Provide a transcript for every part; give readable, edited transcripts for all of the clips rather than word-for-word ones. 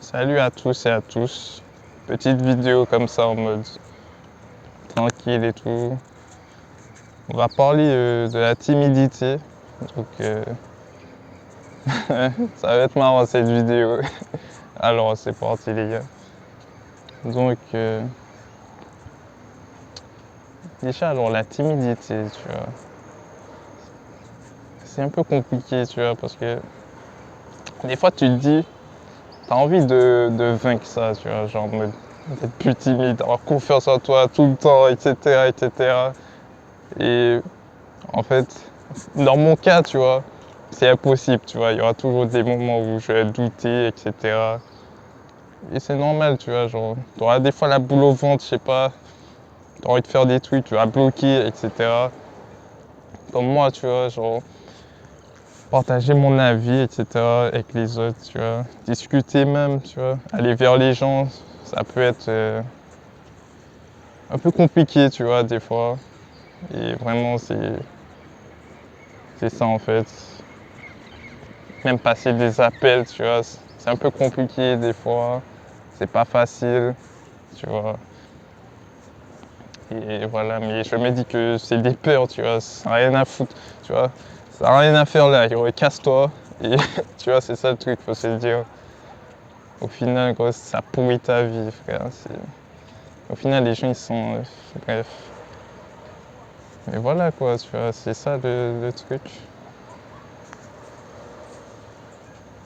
Salut à tous et à tous. Petite vidéo comme ça en mode tranquille et tout. On va parler de la timidité. Donc ça va être marrant cette vidéo. Alors c'est parti les gars. Donc déjà alors la timidité, tu vois. C'est un peu compliqué, tu vois, parce que des fois tu te dis, t'as envie de vaincre ça, tu vois, genre en mode d'être plus timide, avoir confiance en toi tout le temps, etc. etc. Et en fait, dans mon cas, tu vois, c'est impossible, tu vois. Il y aura toujours des moments où je vais douter, etc. Et c'est normal, tu vois, genre, tu auras des fois la boule au ventre, je sais pas, tu as envie de faire des trucs, tu vas bloquer, etc. Comme moi, tu vois, genre, partager mon avis, etc. avec les autres, tu vois. Discuter même, tu vois. Aller vers les gens, ça peut être un peu compliqué, tu vois, des fois. Et vraiment, c'est ça en fait. Même passer des appels, tu vois, c'est un peu compliqué des fois. C'est pas facile, tu vois. Et voilà, mais je me dis que c'est des peurs, tu vois, ça n'a rien à foutre, tu vois. Ça n'a rien à faire là, casse-toi. Et tu vois, c'est ça le truc, faut se le dire. Au final, gros, ça pourrit ta vie, frère. Au final, les gens, ils sont. Bref. Mais voilà, quoi, tu vois, c'est ça le truc.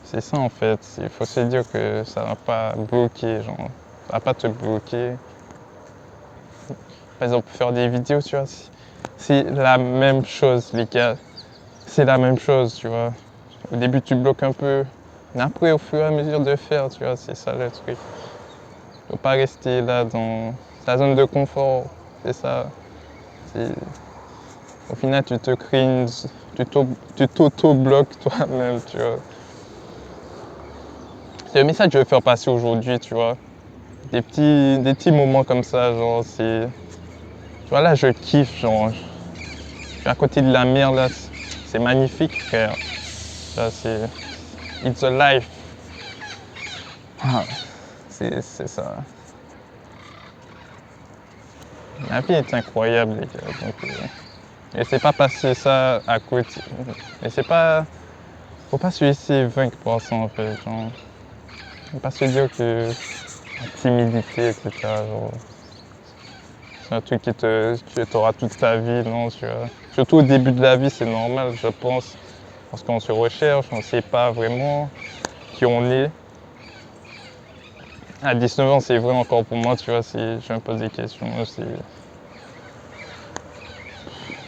C'est ça, en fait. Il faut se dire que ça va pas bloquer, genre. Ça va pas te bloquer. Par exemple, faire des vidéos, tu vois, c'est la même chose, les gars. C'est la même chose, tu vois. Au début, tu bloques un peu. Mais après, au fur et à mesure de faire, tu vois, c'est ça le truc. Faut pas rester là dans ta zone de confort. C'est ça. Au final, tu te crées tu t'auto-bloques toi-même, tu vois. C'est le message que je veux faire passer aujourd'hui, tu vois. Des petits moments comme ça, genre, c'est. Tu vois, là, je kiffe, genre. Je suis à côté de la mer, là. C'est magnifique, frère. Ça, c'est. It's a life. Ah, c'est ça. La vie est incroyable, les gars. Donc, laissez pas passer ça à côté. Laissez pas. Faut pas se laisser vaincre par ça, en fait. Genre. Faut pas se dire que la timidité, etc. Genre, c'est un truc que t'auras toute ta vie, non, tu vois. Surtout au début de la vie, c'est normal, je pense. Parce qu'on se recherche, on ne sait pas vraiment qui on est. À 19 ans, c'est vrai encore pour moi, tu vois, si je me pose des questions,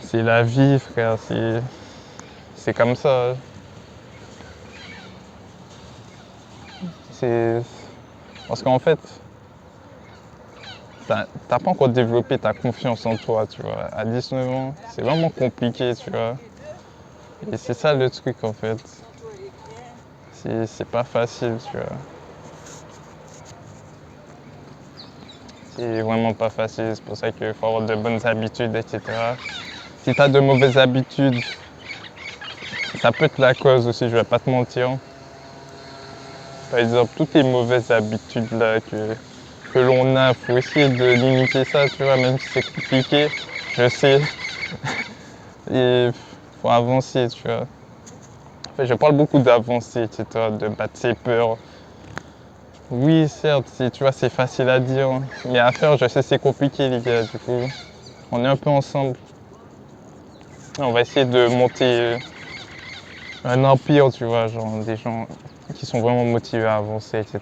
c'est la vie, frère, c'est comme ça. C'est parce qu'en fait, t'as pas encore développé ta confiance en toi, tu vois. À 19 ans, c'est vraiment compliqué, tu vois. Et c'est ça le truc, en fait. C'est pas facile, tu vois. C'est vraiment pas facile, c'est pour ça qu'il faut avoir de bonnes habitudes, etc. Si t'as de mauvaises habitudes, ça peut être la cause aussi, je vais pas te mentir. Par exemple, toutes les mauvaises habitudes là que l'on a, faut essayer de limiter ça, tu vois, même si c'est compliqué, je sais. Et faut avancer, tu vois. En fait, je parle beaucoup d'avancer, etc., de battre ses peurs. Oui, certes, tu vois, c'est facile à dire, mais à faire, je sais, c'est compliqué, les gars, du coup. On est un peu ensemble. On va essayer de monter un empire, tu vois, genre des gens qui sont vraiment motivés à avancer, etc.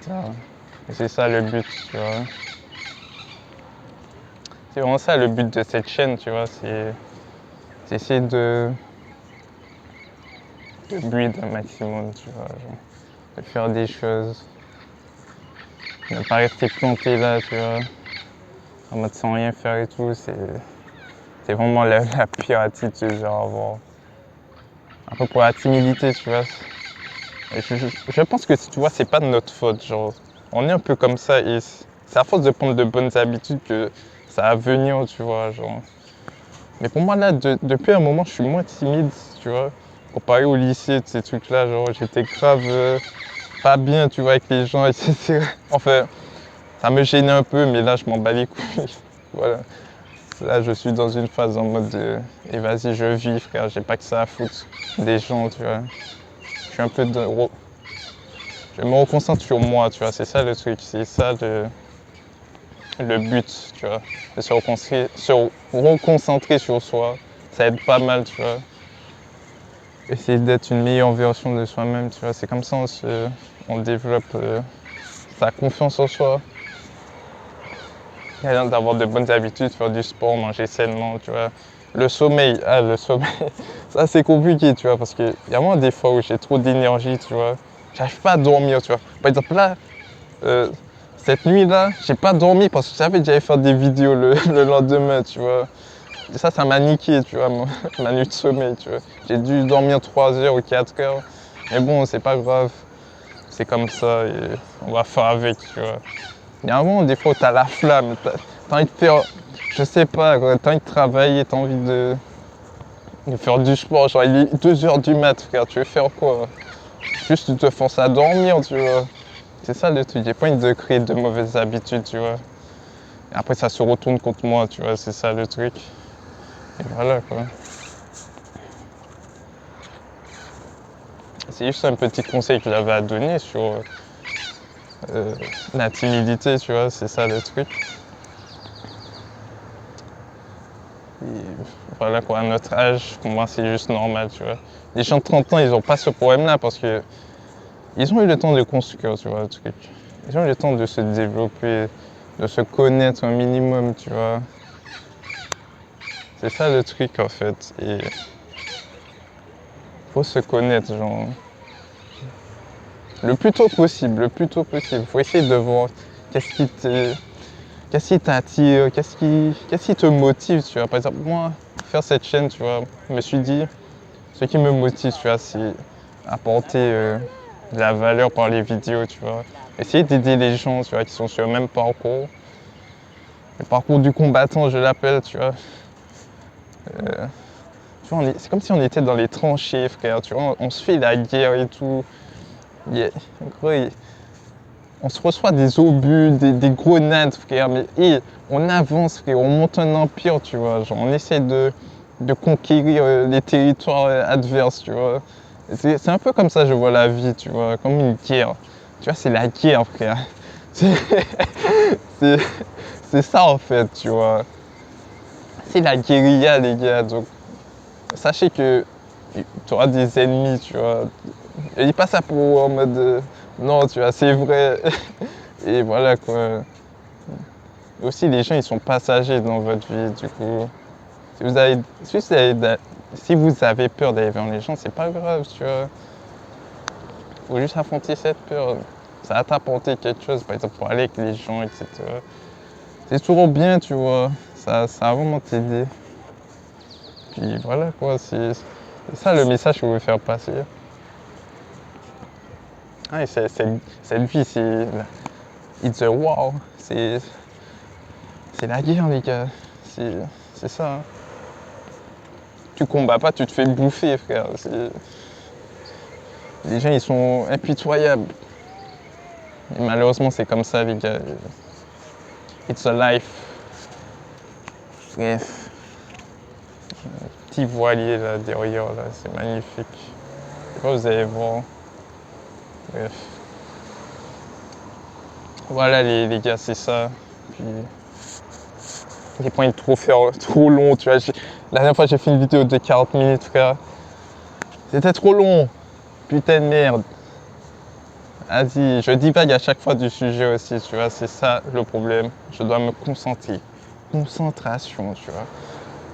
Et c'est ça le but, tu vois. C'est vraiment ça le but de cette chaîne, tu vois, c'est essayer de build un maximum, tu vois, genre, de faire des choses, ne pas rester planté là, tu vois, en mode sans rien faire et tout, c'est vraiment la pire attitude, genre, avoir. Après pour la timidité, tu vois, je pense que, tu vois, c'est pas de notre faute, genre, on est un peu comme ça et c'est à force de prendre de bonnes habitudes que ça va venir, tu vois, genre. Mais pour moi, là, depuis un moment, je suis moins timide, tu vois. Comparé au lycée, de ces trucs-là, genre, j'étais grave. pas bien, tu vois, avec les gens, etc. Enfin, ça me gêne un peu, mais là, je m'en bats les couilles. Voilà. Là, je suis dans une phase en mode et vas-y, je vis, frère, j'ai pas que ça à foutre des gens, tu vois. Je suis un peu de. Je me reconcentre sur moi, tu vois, c'est ça le truc, c'est ça le but, tu vois. De se reconcentrer sur soi, ça aide pas mal, tu vois. Essayer d'être une meilleure version de soi-même, tu vois. C'est comme ça on développe sa confiance en soi. D'avoir de bonnes habitudes, faire du sport, manger sainement, tu vois. Le sommeil, ça c'est compliqué, tu vois, parce qu'il y a moins des fois où j'ai trop d'énergie, tu vois. J'arrive pas à dormir, tu vois. Par exemple, là, euh, cette nuit-là, j'ai pas dormi parce que je savais que j'allais faire des vidéos le lendemain, tu vois. Et ça m'a niqué, tu vois, ma nuit de sommeil, tu vois. J'ai dû dormir 3 heures ou 4 heures. Mais bon, c'est pas grave. C'est comme ça et on va faire avec, tu vois. Il y a un moment, des fois, où t'as la flamme, t'as envie de faire, je sais pas, t'as envie de travailler, t'as envie de faire du sport. Genre, il est 2 heures du mat, frère, tu veux faire quoi? Juste tu te forces à dormir, tu vois. C'est ça le truc, j'ai pas envie de créer de mauvaises habitudes, tu vois. Et après, ça se retourne contre moi, tu vois, c'est ça le truc. Et voilà, quoi. C'est juste un petit conseil que j'avais à donner sur la timidité, tu vois, c'est ça le truc. Et voilà quoi, à notre âge, pour moi c'est juste normal, tu vois. Les gens de 30 ans, ils n'ont pas ce problème-là parce que ils ont eu le temps de construire, tu vois, le truc. Ils ont eu le temps de se développer, de se connaître un minimum, tu vois. C'est ça le truc en fait. Et faut se connaître, genre, le plus tôt possible, le plus tôt possible. Faut essayer de voir qu'est-ce qui te, qu'est-ce qui t'attire, qu'est-ce qui te motive, tu vois. Par exemple, moi, faire cette chaîne, tu vois, je me suis dit, ce qui me motive, tu vois, c'est apporter de la valeur par les vidéos, tu vois. Essayer d'aider les gens, tu vois, qui sont sur le même parcours. Le parcours du combattant, je l'appelle, tu vois. Tu vois, c'est comme si on était dans les tranchées, frère, tu vois. On se fait la guerre et tout. En gros, on se reçoit des obus, des grenades, frère. Mais on avance, frère, on monte un empire, tu vois. Genre, on essaie de conquérir les territoires adverses, tu vois. C'est un peu comme ça je vois la vie, tu vois, comme une guerre. Tu vois, c'est la guerre, frère. C'est c'est- c'est ça en fait, tu vois. C'est la guérilla, les gars. Donc, sachez que tu auras des ennemis, tu vois. Je dis pas ça pour en mode non, tu vois, c'est vrai. Et voilà quoi. Aussi, les gens ils sont passagers dans votre vie, du coup. Si vous avez, si vous avez peur d'aller vers les gens, c'est pas grave, tu vois. Faut juste affronter cette peur. Ça va t'apporter quelque chose, par exemple, pour aller avec les gens, etc. C'est toujours bien, tu vois. Ça va vraiment t'aider. Puis voilà, quoi. C'est ça le message que je veux faire passer. Ah, et cette vie, it's a war. C'est la guerre, les gars. C'est ça. Hein. Tu combats pas, tu te fais bouffer, frère. Les gens, ils sont impitoyables. Et malheureusement, c'est comme ça, les gars. It's a life. Bref. Petit voilier là derrière là, c'est magnifique. Je sais pas, vous allez voir. Bref. Voilà les gars, c'est ça. Puis j'ai pas envie de trop faire trop long, tu vois. La dernière fois j'ai fait une vidéo de 40 minutes, frère. C'était trop long. Putain de merde. Vas-y, je divague à chaque fois du sujet aussi, tu vois, c'est ça le problème. Je dois me concentrer. Concentration, tu vois.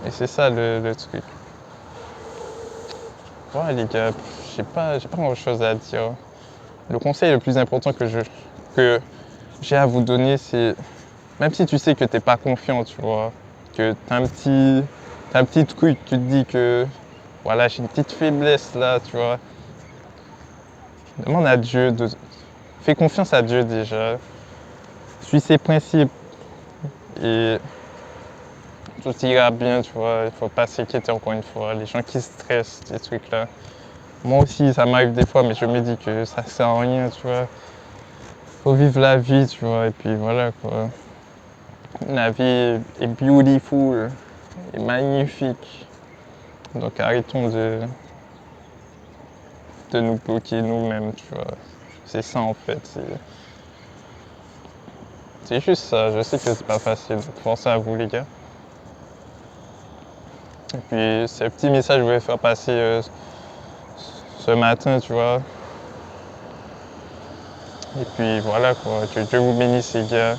Et c'est ça le truc. Ouais les gars, j'ai pas grand chose à dire. Le conseil le plus important que j'ai à vous donner, c'est même si tu sais que t'es pas confiant, tu vois, que t'as un petit truc, tu te dis que voilà, j'ai une petite faiblesse là, tu vois. Demande à Dieu, fais confiance à Dieu déjà, suis ses principes et tout ira bien, tu vois. Il faut pas s'inquiéter encore une fois. Les gens qui stressent, ces trucs là. Moi aussi, ça m'arrive des fois, mais je me dis que ça sert à rien, tu vois. Faut vivre la vie, tu vois, et puis voilà, quoi. La vie est beautiful, est magnifique. Donc arrêtons de nous bloquer nous-mêmes, tu vois. C'est ça, en fait. C'est juste ça. Je sais que c'est pas facile. Donc force à vous, les gars. Et puis, ce petit message que je voulais faire passer ce matin, tu vois. Et puis voilà quoi, que Dieu vous bénisse les gars.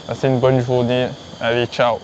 Passez une bonne journée. Allez, ciao.